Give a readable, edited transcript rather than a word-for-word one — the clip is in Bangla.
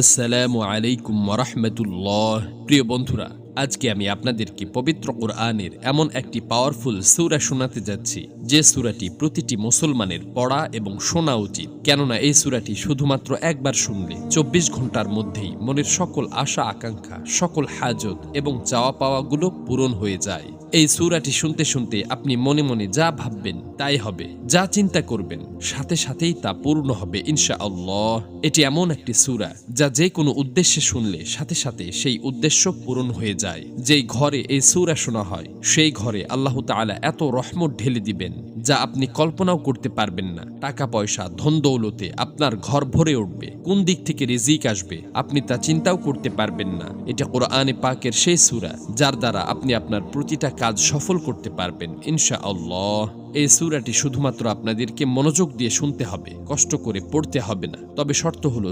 আসসালামু আলাইকুম ওয়া রাহমাতুল্লাহ। প্রিয় বন্ধুরা, আজকে আমি আপনাদেরকে পবিত্র কোরআনের এমন একটি পাওয়ারফুল সূরা শোনাতে যাচ্ছি, যে সূরাটি প্রতিটি মুসলমানের পড়া এবং শোনা উচিত। কেননা এই সূরাটি শুধুমাত্র একবার শুনলে 24 ঘন্টার মধ্যেই মনের সকল আশা আকাঙ্ক্ষা, সকল হাজত এবং চাওয়া পাওয়াগুলো পূরণ হয়ে যায়। এই সূরাটি শুনতে শুনতে আপনি মনে মনে যা ভাববেন তাই হবে, যা চিন্তা করবেন সাথে সাথেই তা পূর্ণ হবে ইনশাআল্লাহ। এটি এমন একটি সূরা যা যে কোনো উদ্দেশ্যে শুনলে সাথে সাথে সেই উদ্দেশ্য পূরণ হয়ে যায়। যেই ঘরে এই সূরা শোনা হয় সেই ঘরে আল্লাহ তাআলা এত রহমত ঢেলে দিবেন যা আপনি কল্পনাও করতে পারবেন না। টাকা পয়সা ধন দৌলতে আপনার ঘর ভরে উঠবে। কোন দিক থেকে রিজিক আসবে আপনি তা চিন্তাও করতে পারবেন না। এটা কোরআনে পাকের সেই সূরা যার দ্বারা আপনি আপনার প্রতিটা কাজ সফল করতে পারবেন ইনশাআল্লাহ। এই সূরাটি শুধুমাত্র আপনাদেরকে মনোযোগ দিয়ে শুনতে হবে, কষ্ট করে পড়তে হবে না। তবে শর্ত হলো